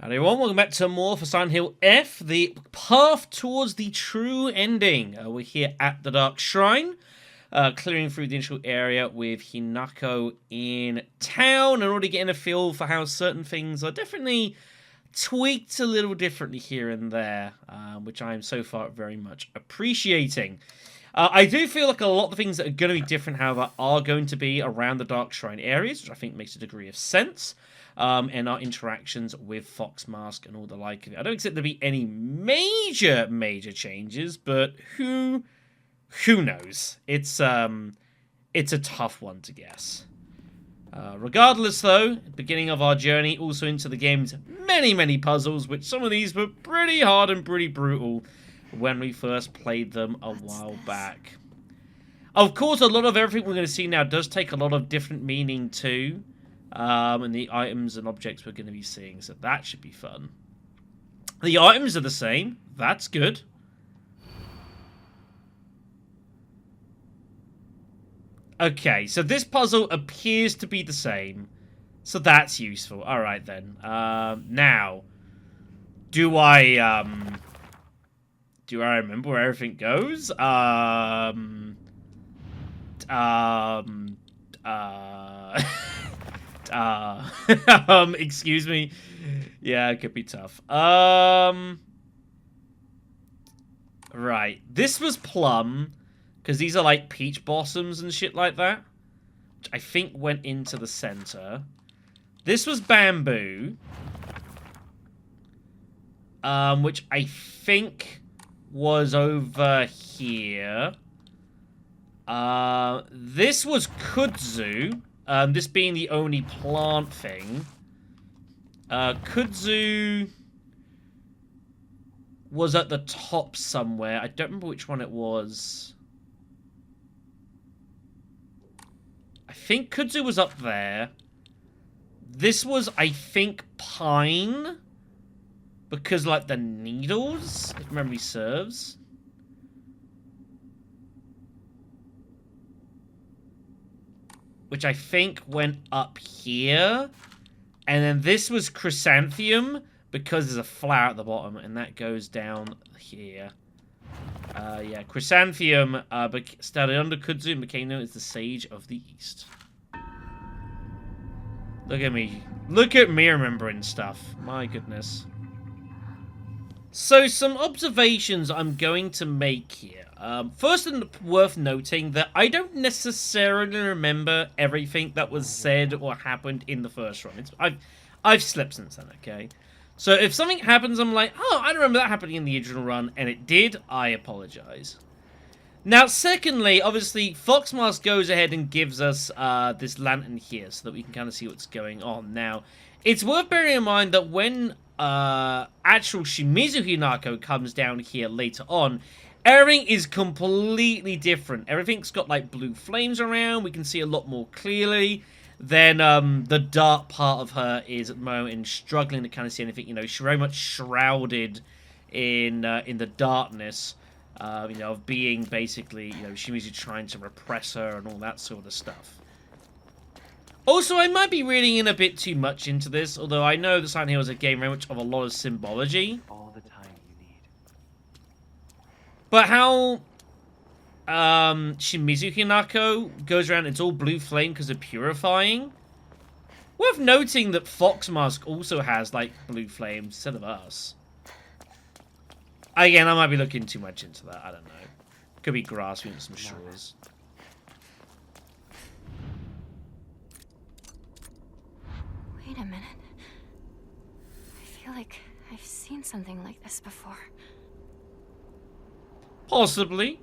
Howdy everyone, welcome back to more for Silent Hill F, the path towards the true ending. We're here at the Dark Shrine, clearing through the initial area with Hinako in town, and already getting a feel for how certain things are definitely tweaked a little differently here and there, which I am so far very much appreciating. I do feel like a lot of the things that are going to be different, however, are going to be around the Dark Shrine areas, which I think makes a degree of sense. And our interactions with Fox Mask and all the like of it. I don't expect there to be any major changes, but who knows? It's a tough one to guess. Regardless, though, beginning of our journey also into the game's many puzzles, which some of these were pretty hard and pretty brutal when we first played them a while back. Of course, a lot of everything we're going to see now does take a lot of different meaning too. And the items and objects we're going to be seeing, so that should be fun. The items are the same. That's good. Okay, so this puzzle appears to be the same, so that's useful. All right then. Now, do I remember where everything goes? Excuse me. Yeah, it could be tough. Right. This was plum, because these are like peach blossoms and shit like that, which I think went into the center. This was bamboo, which I think was over here. This was kudzu. This being the only plant thing. Kudzu was at the top somewhere. I don't remember which one it was. I think kudzu was up there. This was, I think, pine. Because, like, the needles, if memory serves. Which I think went up here. And then this was chrysanthemum, because there's a flower at the bottom, and that goes down here. Yeah, chrysanthemum started under kudzu and became known as the Sage of the East. Look at me. Look at me remembering stuff. My goodness. So, some observations I'm going to make here. First, and worth noting that I don't necessarily remember everything that was said or happened in the first run. I've slept since then, okay? So if something happens, I'm like, oh, I don't remember that happening in the original run, and it did, I apologize. Now, secondly, obviously, Foxmask goes ahead and gives us this lantern here so that we can kind of see what's going on. Now, it's worth bearing in mind that when actual Shimizu Hinako comes down here later on, everything is completely different. Everything's got, like, blue flames around. We can see a lot more clearly. Then, the dark part of her is, at the moment, struggling to kind of see anything. You know, she's very much shrouded in the darkness, you know, of being, basically, you know, Shimizu trying to repress her and all that sort of stuff. Also, I might be reading in a bit too much into this, although I know that Silent Hill is a game very much of a lot of symbology. But how Shimizu Hinako goes around, it's all blue flame because of purifying. Worth noting that Foxmask also has, like, blue flames instead of us. Again, I might be looking too much into that, I don't know. Could be grasping at some straws. Wait a minute. I feel like I've seen something like this before. Possibly.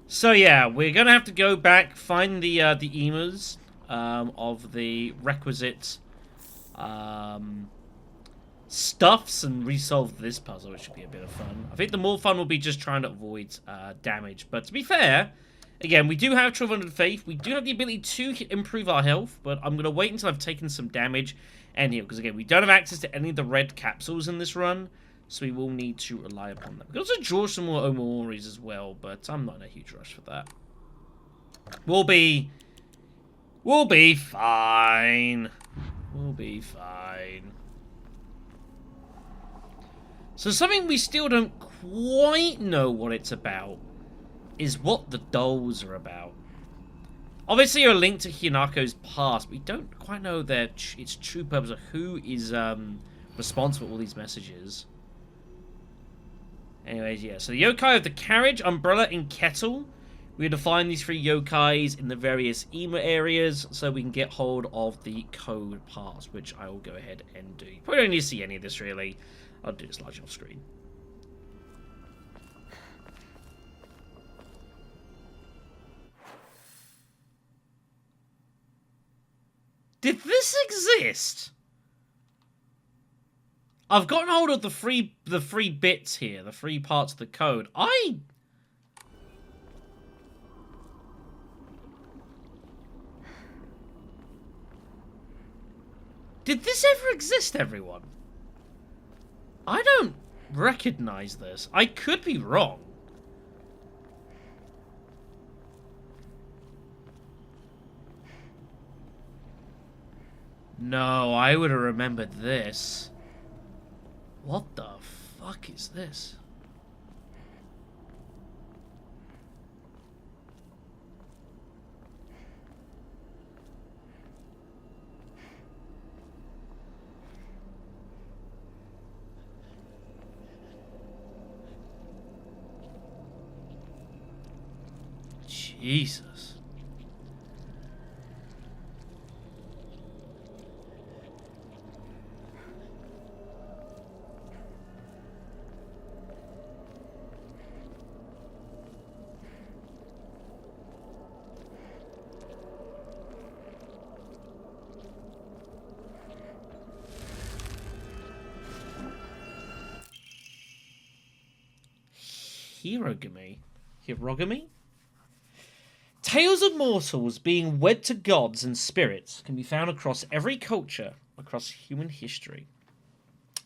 So yeah, we're gonna have to go back, find the emas of the requisite stuffs and resolve this puzzle, which should be a bit of fun. I think the more fun will be just trying to avoid damage. But to be fair, again, we do have 1200 faith. We do have the ability to improve our health, but I'm gonna wait until I've taken some damage and heal, because again, we don't have access to any of the red capsules in this run. So we will need to rely upon them. We can also draw some more Omoris as well, but I'm not in a huge rush for that. We'll be fine. We'll be fine. So something we still don't quite know what it's about is what the dolls are about. Obviously, a link to Hinako's past. We don't quite know its true purpose or who is responsible for all these messages. Anyways, yeah. So the yokai of the carriage, umbrella, and kettle. We define these 3 yokais in the various ema areas so we can get hold of the code parts, which I will go ahead and do. You probably don't need to see any of this, really. I'll do this large off screen. Did this exist? I've gotten hold of the three bits here, the 3 parts of the code. Did this ever exist, everyone? I don't recognize this. I could be wrong. No, I would have remembered this. What the fuck is this? Jesus. Hirogami? Tales of mortals being wed to gods and spirits can be found across every culture across human history.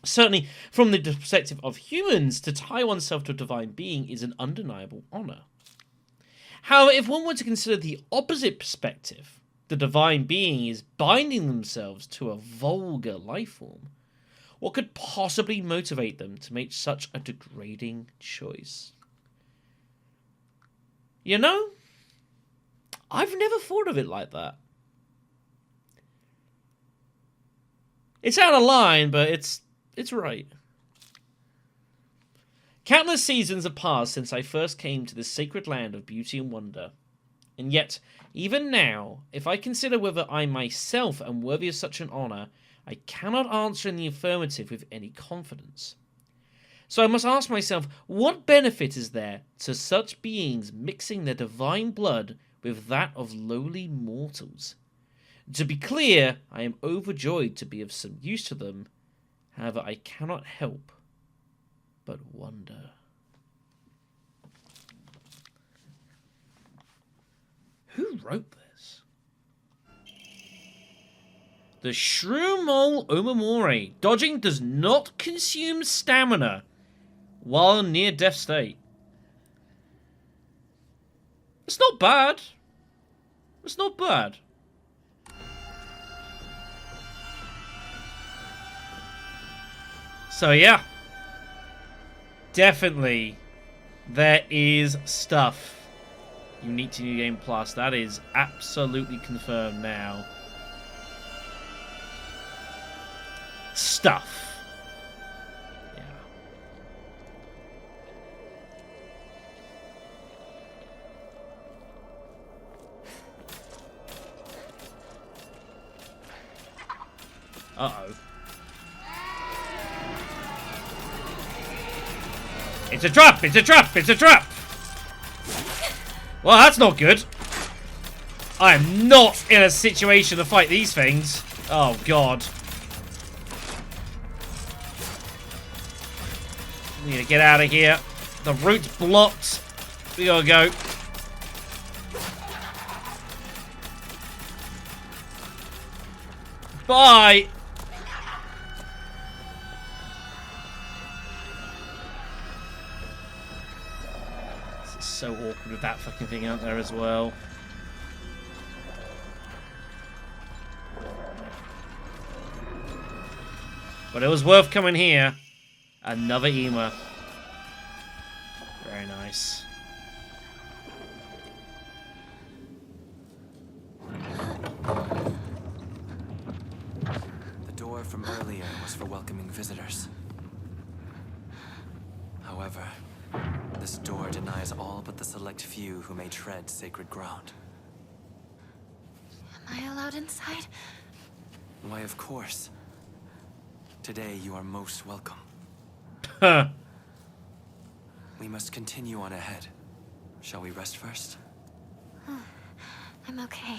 Certainly, from the perspective of humans, to tie oneself to a divine being is an undeniable honour. However, if one were to consider the opposite perspective, the divine being is binding themselves to a vulgar life form, what could possibly motivate them to make such a degrading choice? You know, I've never thought of it like that. It's out of line, but it's right. Countless seasons have passed since I first came to this sacred land of beauty and wonder. And yet, even now, if I consider whether I myself am worthy of such an honour, I cannot answer in the affirmative with any confidence. So I must ask myself, what benefit is there to such beings mixing their divine blood with that of lowly mortals? To be clear, I am overjoyed to be of some use to them. However, I cannot help but wonder. Who wrote this? The Shrew Mole Omamori. Dodging does not consume stamina while in near-death state. It's not bad. It's not bad. So yeah. Definitely there is stuff unique to New Game Plus. That is absolutely confirmed now. Stuff. Yeah. Uh-oh. It's a trap! It's a trap! It's a trap! Well, that's not good. I am not in a situation to fight these things. Oh, God. Need to get out of here. The route's blocked. We gotta go. Bye! So awkward with that fucking thing out there as well. But it was worth coming here. Another Ema. Very nice. The door from earlier was for welcoming visitors. However, this door denies all but the select few who may tread sacred ground. Am I allowed inside? Why, of course. Today you are most welcome. Huh. We must continue on ahead. Shall we rest first? I'm okay.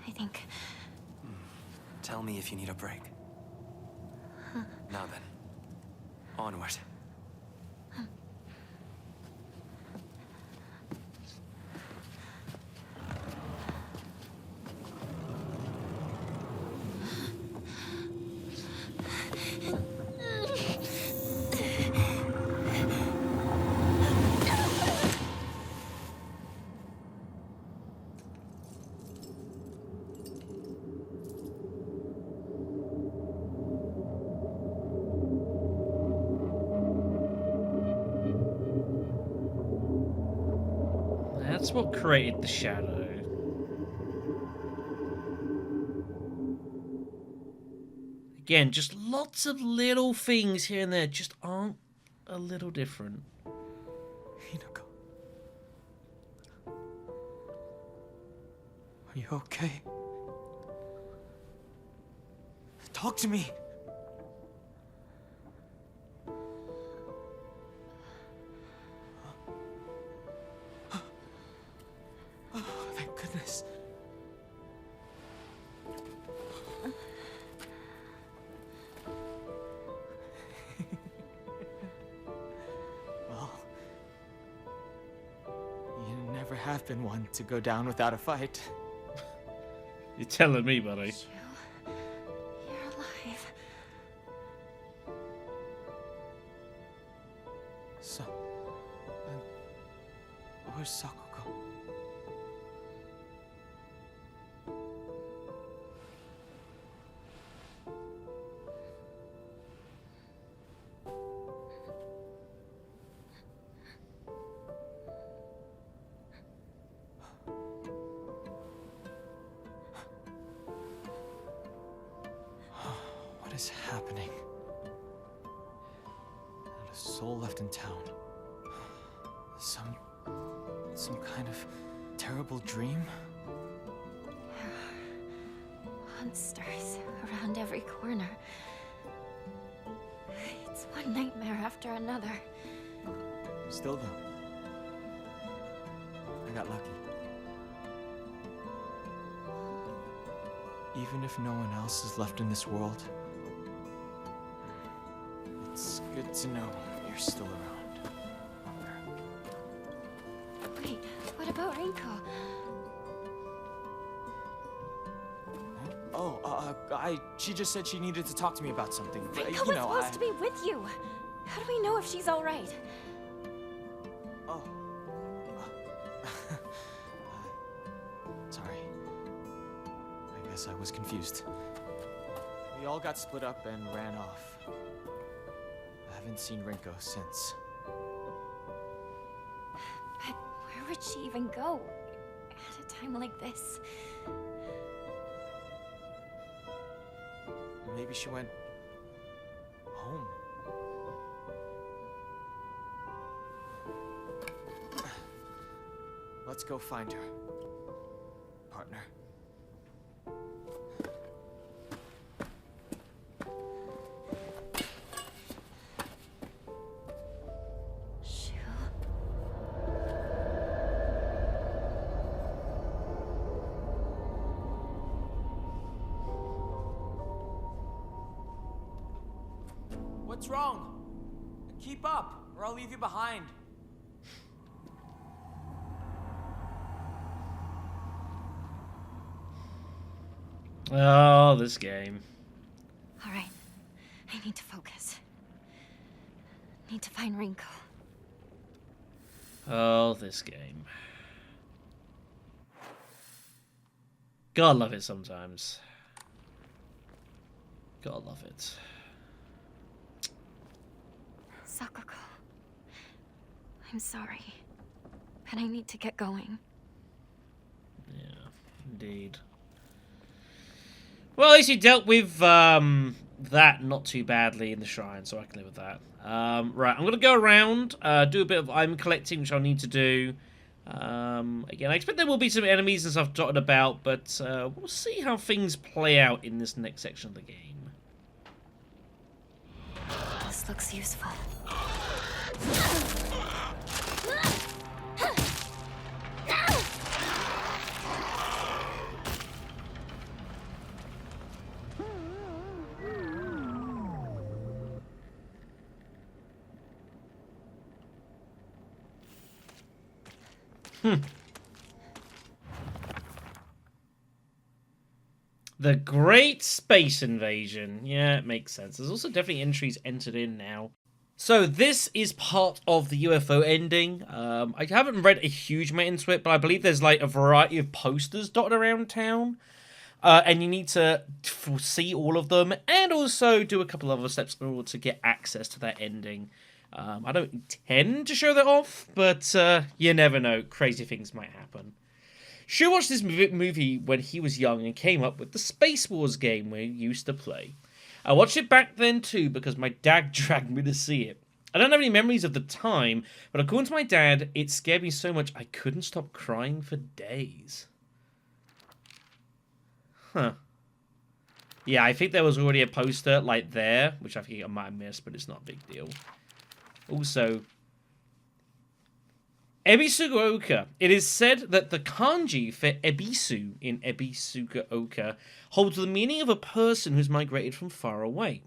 I think. Tell me if you need a break. Now then, onward. That's what created the shadow. Again, just lots of little things here and there just aren't a little different. Hinako. Are you okay? Talk to me! Oh, thank goodness. Well, you never have been one to go down without a fight. You're telling me, buddy. Shu, you're alive. So, where's Sakuko? What is happening? Not a soul left in town. Some kind of terrible dream? Monsters around every corner. It's one nightmare after another. Still though, I got lucky. Even if no one else is left in this world, it's good to know you're still around. Wait, what about Rinko? She just said she needed to talk to me about something. Rinko was supposed to be with you. How do we know if she's all right? Oh. Sorry. I guess I was confused. We all got split up and ran off. I haven't seen Rinko since. But where would she even go at a time like this? Maybe she went home. Let's go find her, partner. Shu? What's wrong? Keep up, or I'll leave you behind. Oh, this game. All right, I need to focus. Need to find Rinko. Oh, this game. God love it sometimes. Gotta love it. Sakako. I'm sorry. But I need to get going. Yeah, indeed. Well, at least you dealt with that not too badly in the shrine, so I can live with that. Right, I'm going to go around, do a bit of item collecting, which I'll need to do. Again, I expect there will be some enemies and stuff dotted about, but we'll see how things play out in this next section of the game. This looks useful. The Great Space Invasion. Yeah, it makes sense. There's also definitely entries entered in now. So this is part of the UFO ending. I haven't read a huge amount into it, but I believe there's like a variety of posters dotted around town. And you need to see all of them and also do a couple of other steps in order to get access to that ending. I don't intend to show that off, but you never know. Crazy things might happen. Shu watched this movie when he was young and came up with the Space Wars game we used to play. I watched it back then too because my dad dragged me to see it. I don't have any memories of the time, but according to my dad, it scared me so much I couldn't stop crying for days. Huh. Yeah, I think there was already a poster like there, which I think I might have missed, but it's not a big deal. Also, Ebisugaoka. It is said that the kanji for Ebisu in Ebisugaoka holds the meaning of a person who's migrated from far away.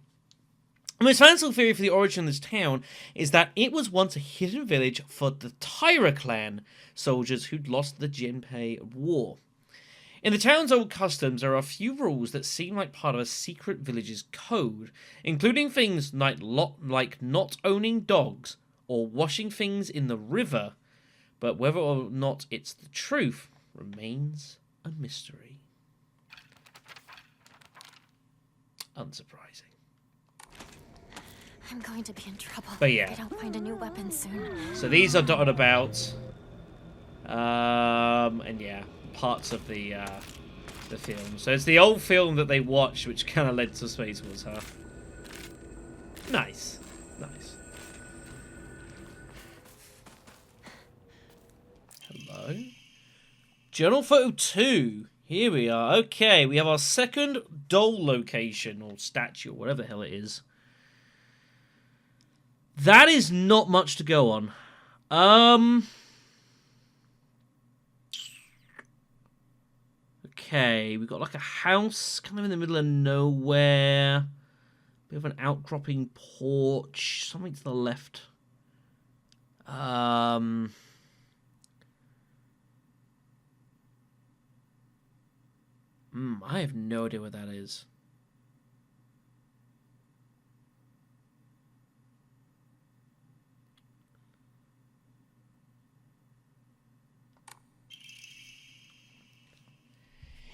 The most fanciful theory for the origin of this town is that it was once a hidden village for the Taira clan soldiers who'd lost the Jinpei War. In the town's old customs, there are a few rules that seem like part of a secret village's code, including things like not owning dogs or washing things in the river, but whether or not it's the truth remains a mystery. Unsurprising. I'm going to be in trouble But yeah. if I don't find a new weapon soon. So these are dotted about. And yeah, parts of the film. So it's the old film that they watched, which kind of led to Space Wars, huh? Nice. Nice. Hello? Journal photo 2. Here we are. Okay, we have our second doll location, or statue, or whatever the hell it is. That is not much to go on. Okay, we've got like a house kind of in the middle of nowhere. Bit of an outcropping porch. Something to the left. I have no idea what that is.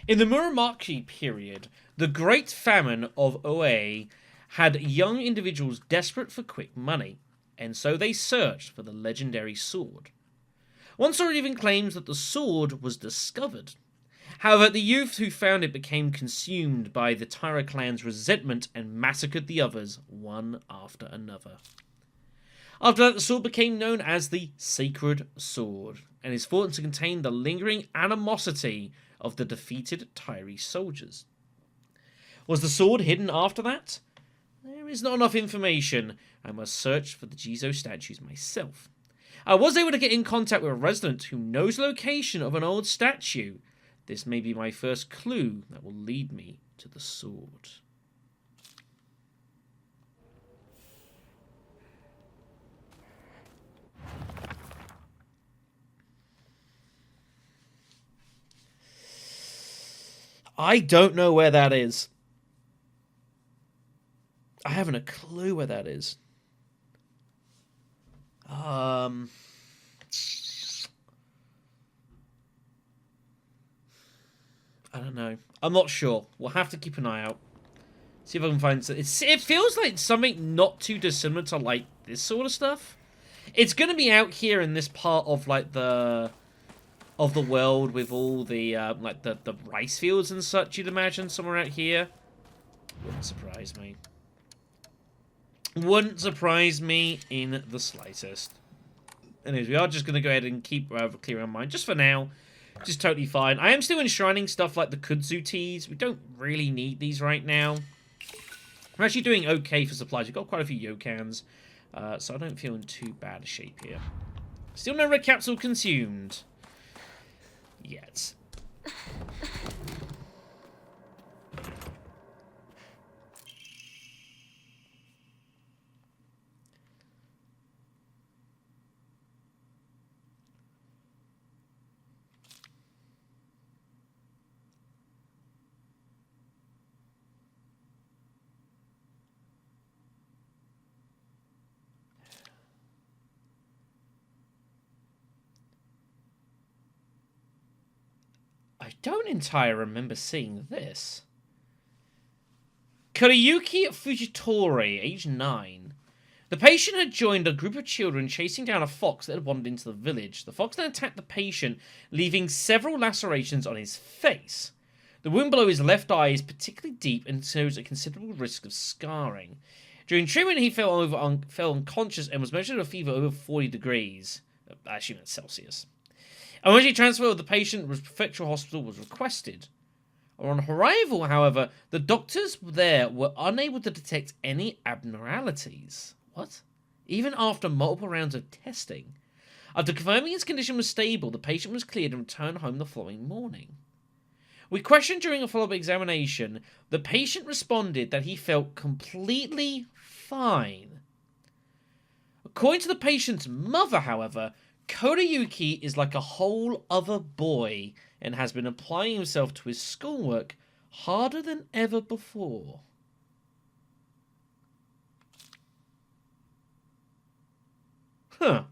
In the Muromachi period, the Great Famine of Oe had young individuals desperate for quick money, and so they searched for the legendary sword. One story even claims that the sword was discovered. However, the youth who found it became consumed by the Taira clan's resentment and massacred the others one after another. After that, the sword became known as the Sacred Sword, and is thought to contain the lingering animosity of the defeated Tairi soldiers. Was the sword hidden after that? There is not enough information. I must search for the Jizo statues myself. I was able to get in contact with a resident who knows the location of an old statue. This may be my first clue that will lead me to the sword. I don't know where that is. I haven't a clue where that is. I don't know. I'm not sure. We'll have to keep an eye out. See if I can find... It feels like something not too dissimilar to, like, this sort of stuff. It's going to be out here in this part of, like, the world with all the, like, the rice fields and such, you'd imagine, somewhere out here. Wouldn't surprise me. Wouldn't surprise me in the slightest. Anyways, we are just going to go ahead and keep clear our mind, just for now. Just totally fine. I am still enshrining stuff like the kudzu teas. We don't really need these right now. We're actually doing okay for supplies. We've got quite a few yokans, so I don't feel in too bad a shape here. Still no red capsule consumed. Yet. I don't entirely remember seeing this. Kuriyuki Fujitori, age 9. The patient had joined a group of children chasing down a fox that had wandered into the village. The fox then attacked the patient, leaving several lacerations on his face. The wound below his left eye is particularly deep and shows a considerable risk of scarring. During treatment, he fell unconscious and was measured with a fever over 40 degrees. I assume that's Celsius. Emergency transfer of the patient to Prefectural Hospital was requested. On arrival, however, the doctors there were unable to detect any abnormalities. What? Even after multiple rounds of testing. After confirming his condition was stable, the patient was cleared and returned home the following morning. We questioned during a follow-up examination. The patient responded that he felt completely fine. According to the patient's mother, however, Kodayuki is like a whole other boy and has been applying himself to his schoolwork harder than ever before. Huh.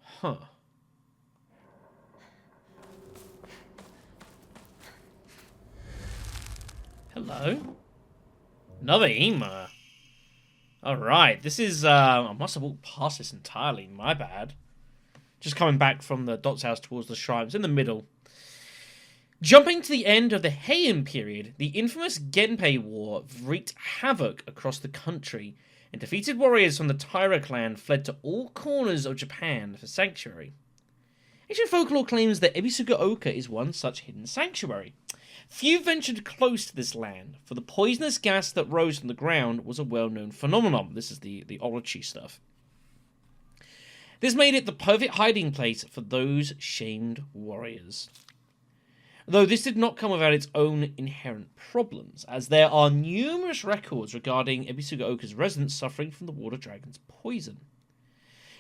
Huh. Hello? Another email. Alright, this is, I must have walked past this entirely, my bad. Just coming back from the doc's house towards the shrine. It's in the middle. Jumping to the end of the Heian period, the infamous Genpei War wreaked havoc across the country, and defeated warriors from the Taira clan fled to all corners of Japan for sanctuary. Ancient folklore claims that Ebisugaoka is one such hidden sanctuary. Few ventured close to this land, for the poisonous gas that rose from the ground was a well-known phenomenon. This is the Orochi stuff. This made it the perfect hiding place for those shamed warriors. Though this did not come without its own inherent problems, as there are numerous records regarding Ebisugaoka's residents suffering from the water dragon's poison.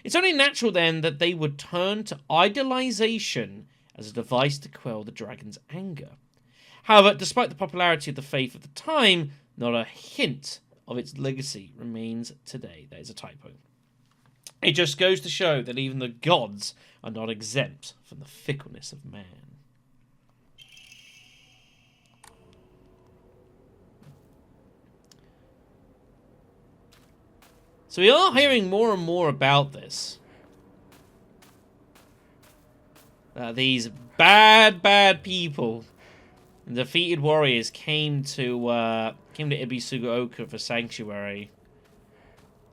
It's only natural then that they would turn to idolization as a device to quell the dragon's anger. However, despite the popularity of the faith at the time, not a hint of its legacy remains today. That is a typo. It just goes to show that even the gods are not exempt from the fickleness of man. So we are hearing more and more about this. These bad people, defeated warriors, came to Ebisugaoka for sanctuary.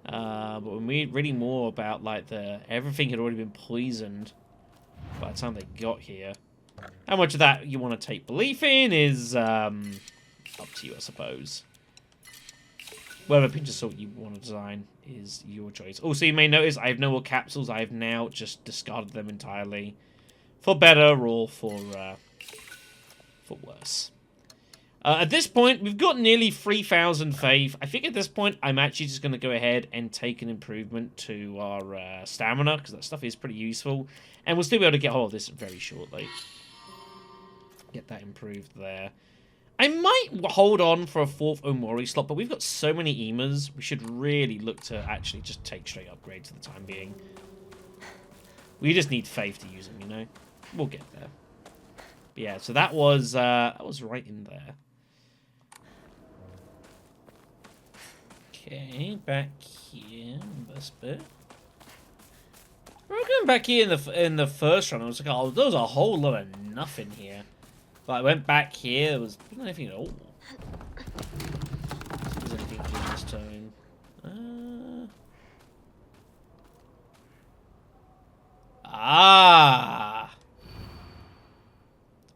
But when we read more about like everything had already been poisoned by the time they got here. How much of that you want to take belief in is up to you, I suppose. Whatever pinch of salt you want to design is your choice. Also, you may notice I have no more capsules. I have now just discarded them entirely. For better or for worse. At this point, we've got nearly 3,000 faith. I think at this point, I'm actually just going to go ahead and take an improvement to our stamina, because that stuff is pretty useful. And we'll still be able to get hold of this very shortly. Get that improved there. I might hold on for a 4th Omori slot, but we've got so many Emas, we should really look to actually just take straight upgrades for the time being. We just need faith to use them, you know? We'll get there. But yeah, so that was right in there. Okay, back here in this bit. I remember going back here in the first run. I was like, oh, there was a whole lot of nothing here. But I went back here. There wasn't anything at all. There's anything here this time.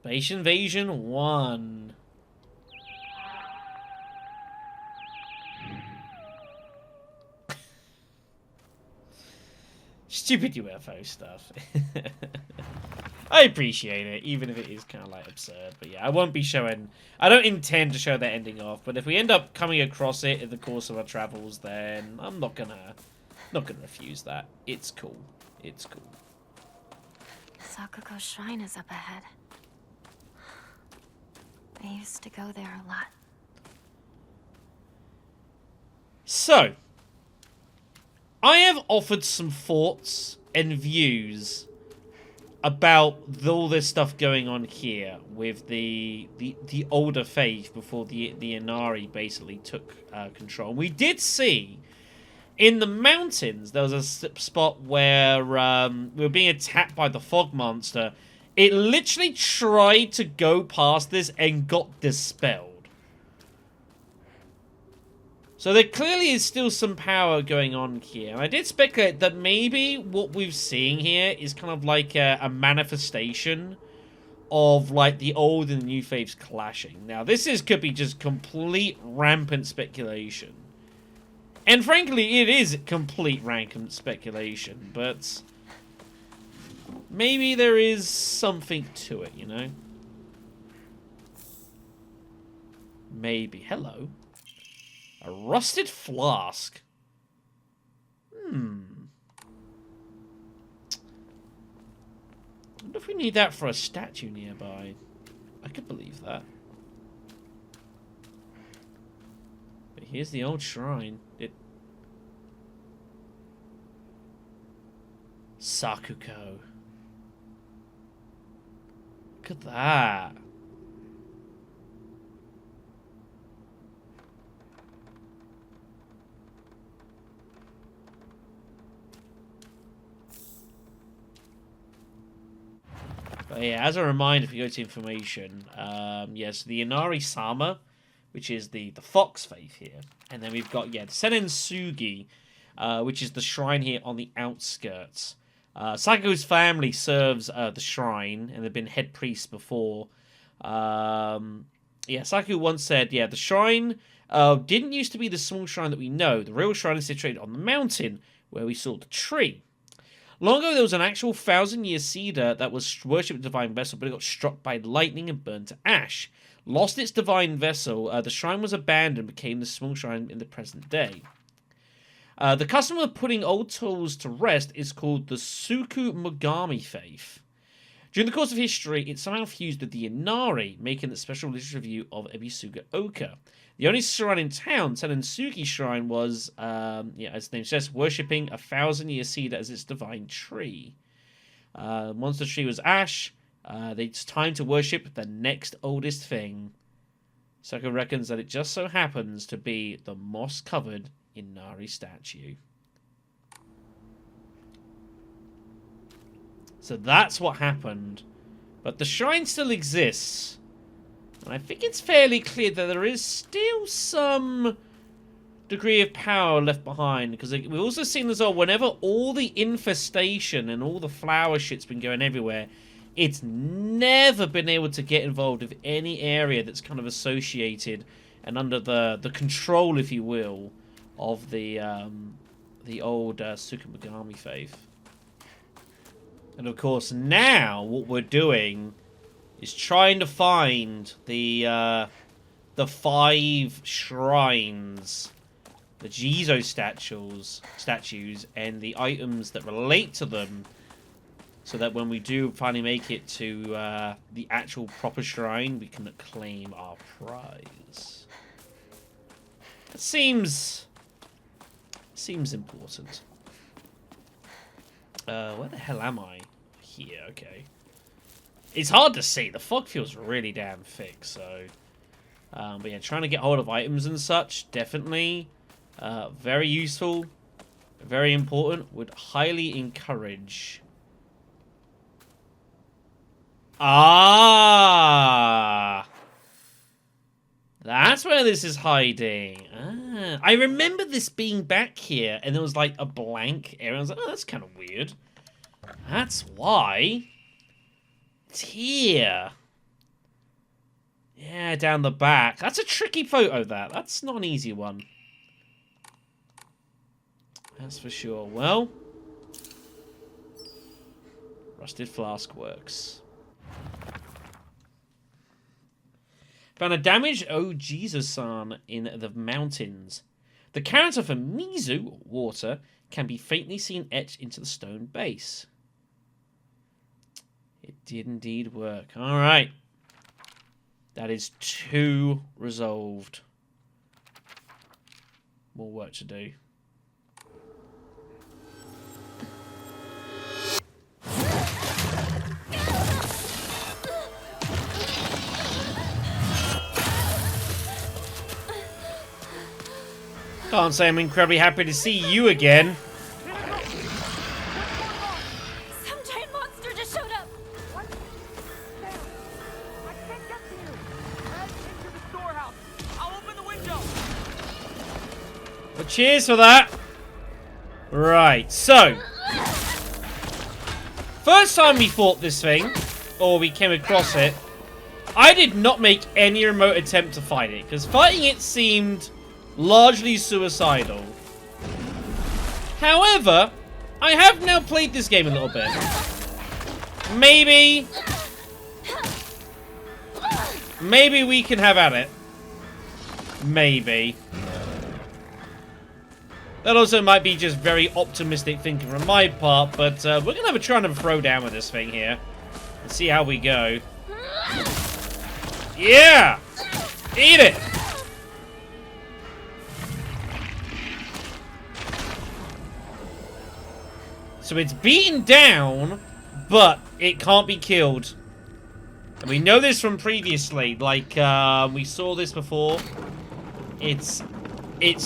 Space Invasion 1. Stupid UFO stuff. I appreciate it, even if it is kind of like absurd. But yeah, I won't be showing. I don't intend to show that ending off. But if we end up coming across it in the course of our travels, then I'm not gonna refuse that. It's cool. It's cool. Sakuko's shrine is up ahead. I used to go there a lot. So, I have offered some thoughts and views about all this stuff going on here with the older faith before the Inari basically took control. We did see in the mountains there was a spot where we were being attacked by the fog monster. It literally tried to go past this and got dispelled. So there clearly is still some power going on here. And I did speculate that maybe what we're seeing here is kind of like a manifestation of like the old and the new faiths clashing. Now could be just complete rampant speculation. And frankly, it is complete rampant speculation, but maybe there is something to it, you know? Maybe. Hello. A rusted flask. I wonder if we need that for a statue nearby. I could believe that. But here's the old shrine. Sakuko. Look at that. But yeah, as a reminder, if you go to information, yes, the Inari Sama, which is the fox faith here, and then we've got the Senensugi, which is the shrine here on the outskirts. Saku's family serves the shrine, and they've been head priests before. Saku once said, the shrine didn't used to be the small shrine that we know. The real shrine is situated on the mountain where we saw the tree. Long ago, there was an actual 1,000-year cedar that was worshipped the divine vessel, but it got struck by lightning and burned to ash. Lost its divine vessel, the shrine was abandoned and became the small shrine in the present day. The custom of putting old tools to rest is called the Suku Mogami faith. During the course of history, it somehow fused with the Inari, making the special religious review of Ebisuga Oka. The only shrine in town, Senensugi Shrine, was, as the name says, worshipping a 1,000-year cedar as its divine tree. Once the tree was ash, it's time to worship the next oldest thing. Saku reckons that it just so happens to be the moss-covered Inari statue. So that's what happened. But the shrine still exists. And I think it's fairly clear that there is still some degree of power left behind. Because we've also seen as well, whenever all the infestation and all the flower shit's been going everywhere, it's never been able to get involved with any area that's kind of associated and under the control, if you will, of the old Tsukumogami faith. And of course, now what we're doing is trying to find the 5 shrines, the Jizo statues, and the items that relate to them, so that when we do finally make it to the actual proper shrine, we can claim our prize. That seems important. Where the hell am I? Here, okay. It's hard to see. The fog feels really damn thick, so... but yeah, trying to get hold of items and such, definitely. Very useful. Very important. Would highly encourage... Ah! That's where this is hiding. Ah. I remember this being back here, and there was like a blank area. I was like, oh, that's kind of weird. That's why. It's here. Yeah, down the back. That's a tricky photo, that. That's not an easy one. That's for sure. Well, rusted flask works. Found a damaged Oh Jesus-san in the mountains. The character for Mizu, water, can be faintly seen etched into the stone base. It did indeed work. Alright. That is 2 resolved. More work to do. Can't say I'm incredibly happy to see you again. Some giant monster just showed up. What? Sam, I can't get to you. Head into the storehouse. I'll open the window. Well, cheers for that. Right, so. First time we fought this thing, or we came across it, I did not make any remote attempt to fight it, because fighting it seemed largely suicidal. However, I have now played this game a little bit. Maybe we can have at it. Maybe. That also might be just very optimistic thinking from my part, but we're going to have a try and have a throwdown with this thing here. And see how we go. Yeah! Eat it! So it's beaten down, but it can't be killed. And we know this from previously. Like, we saw this before. It's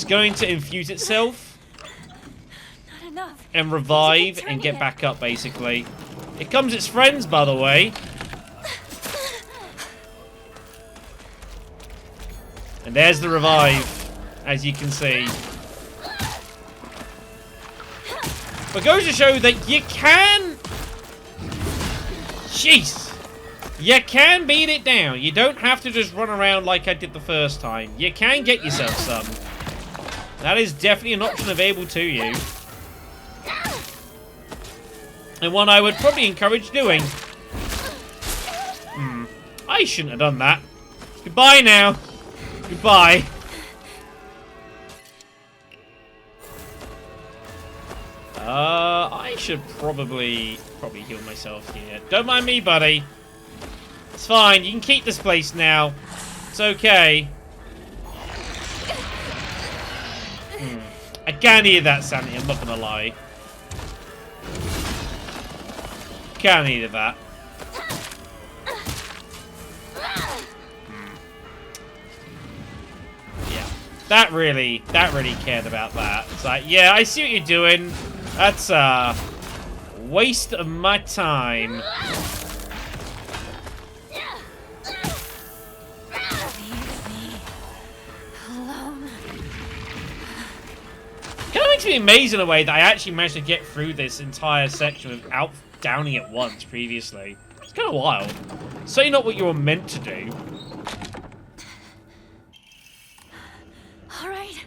going to infuse itself. Not enough. And revive and get back up, basically. It comes its friends, by the way. And there's the revive, as you can see. But goes to show that you can... Jeez! You can beat it down. You don't have to just run around like I did the first time. You can get yourself some. That is definitely an option available to you. And one I would probably encourage doing. I shouldn't have done that. Goodbye now. Goodbye. I should probably heal myself here. Don't mind me, buddy. It's fine. You can keep this place now. It's okay. I can hear that, Sandy. I'm not gonna lie. Can hear that. Yeah. That really cared about that. It's like, yeah, I see what you're doing. That's a waste of my time. Leave me alone. Kind of makes me amazed in a way that I actually managed to get through this entire section without downing it once previously. It's kind of wild. Certainly not what you were meant to do. All right.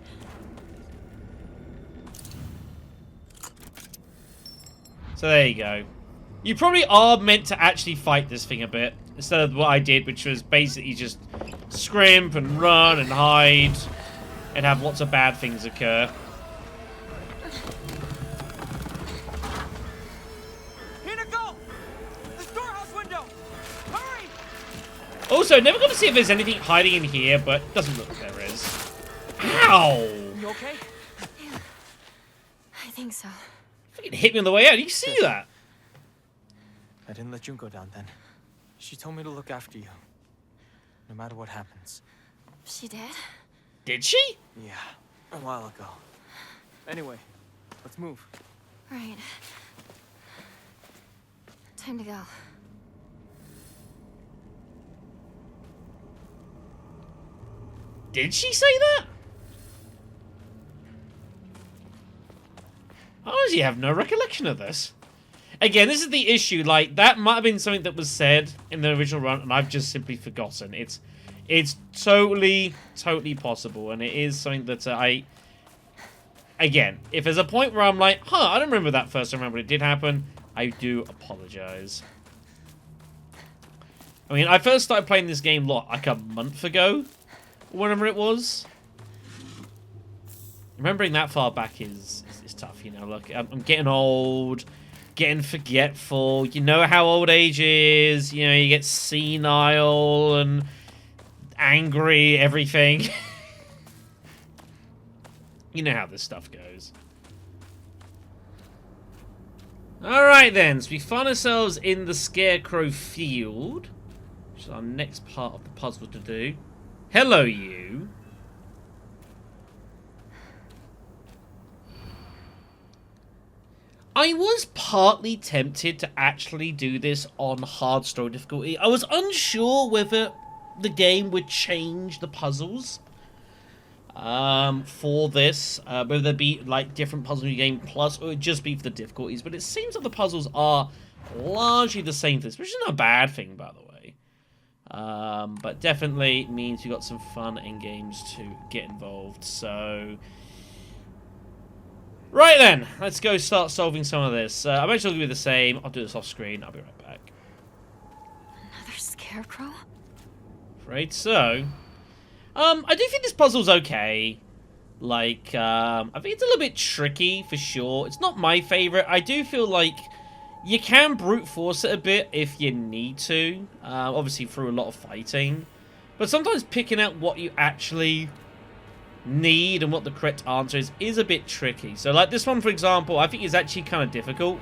So there you go. You probably are meant to actually fight this thing a bit, instead of what I did, which was basically just scrimp and run and hide and have lots of bad things occur. Here to go! The storehouse window! Hurry! Also, never got to see if there's anything hiding in here, but it doesn't look like there is. Ow! You okay? I think so. Fucking hit me on the way out. Did you see that? I didn't let Junko down then. She told me to look after you, no matter what happens. She did? Did she? Yeah, a while ago. Anyway, let's move. Right. Time to go. Did she say that? I honestly have no recollection of this. Again, this is the issue. Like, that might have been something that was said in the original run, and I've just simply forgotten. It's totally possible, and it is something that I... Again, if there's a point where I'm like, huh, I don't remember that first time around, but it did happen, I do apologize. I mean, I first started playing this game, like a month ago, or whenever it was. Remembering that far back is tough, you know. Look, I'm getting old, getting forgetful. You know how old age is. You know, you get senile and angry, everything. You know how this stuff goes. Alright then, so we find ourselves in the Scarecrow field, which is our next part of the puzzle to do. Hello, you. I was partly tempted to actually do this on hard story difficulty. I was unsure whether the game would change the puzzles for this, whether there be like different puzzles in the game plus, or it would just be for the difficulties. But it seems that the puzzles are largely the same for this, which is not a bad thing, by the way. But definitely means we got some fun in games to get involved. So, right then, let's go start solving some of this. I'm actually going to be the same. I'll do this off screen. I'll be right back. Another scarecrow? Afraid so. I do think this puzzle's okay. Like, I think it's a little bit tricky, for sure. It's not my favorite. I do feel like you can brute force it a bit if you need to. Obviously, through a lot of fighting. But sometimes picking out what you actually need and what the correct answer is a bit tricky. So, like, this one, for example, I think is actually kind of difficult.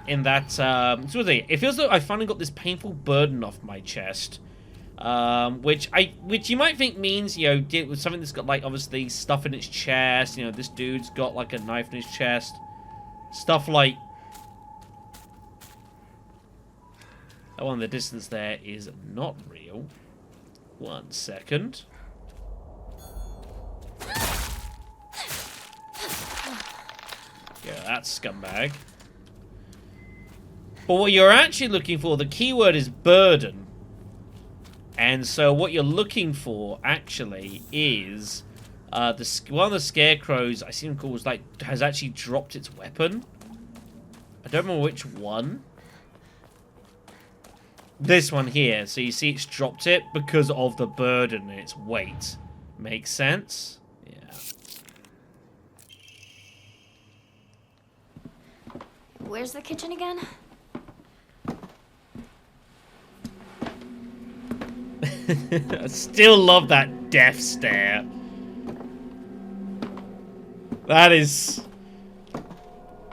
In that, it feels like I finally got this painful burden off my chest. Which you might think means, you know, deal with something that's got, like, obviously stuff in its chest. You know, this dude's got, like, a knife in his chest. Stuff like that one in the distance there is not real. 1 second. Yeah, that's scumbag. But what you're actually looking for, the keyword is burden. And so what you're looking for, actually, is one of the scarecrows, I seem to recall, has actually dropped its weapon. I don't remember which one. This one here. So you see it's dropped it because of the burden and its weight. Makes sense? Yeah. Where's the kitchen again? I still love that death stare. That is...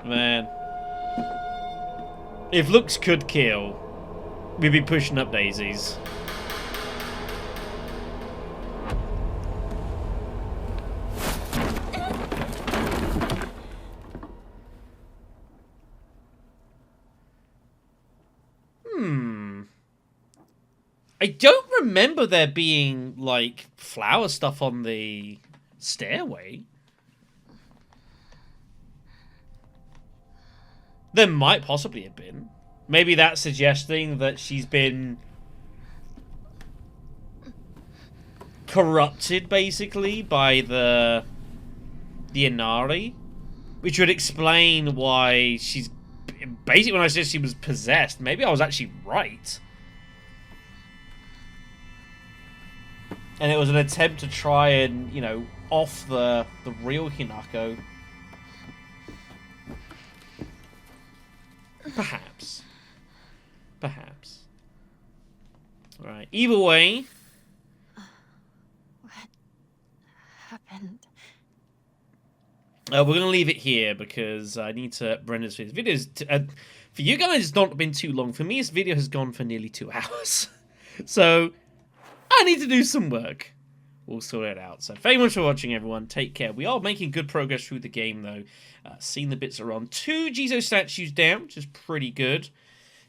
Man. If looks could kill, we'd be pushing up daisies. I don't remember there being, like, flower stuff on the stairway. There might possibly have been. Maybe that's suggesting that she's been corrupted, basically, by the Inari. Which would explain why she's... Basically, when I said she was possessed, maybe I was actually right. And it was an attempt to try and, you know, off the real Hinako. Perhaps. Perhaps. Right. Either way. What happened? We're going to leave it here because I need to render this video. For you guys, it's not been too long. For me, this video has gone for nearly 2 hours. So, I need to do some work. We'll sort it out. So, thank you much for watching, everyone. Take care. We are making good progress through the game, though. Seeing the bits are on. 2 Jizo statues down, which is pretty good.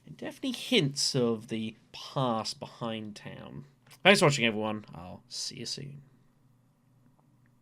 And definitely hints of the past behind town. Thanks for watching, everyone. I'll see you soon.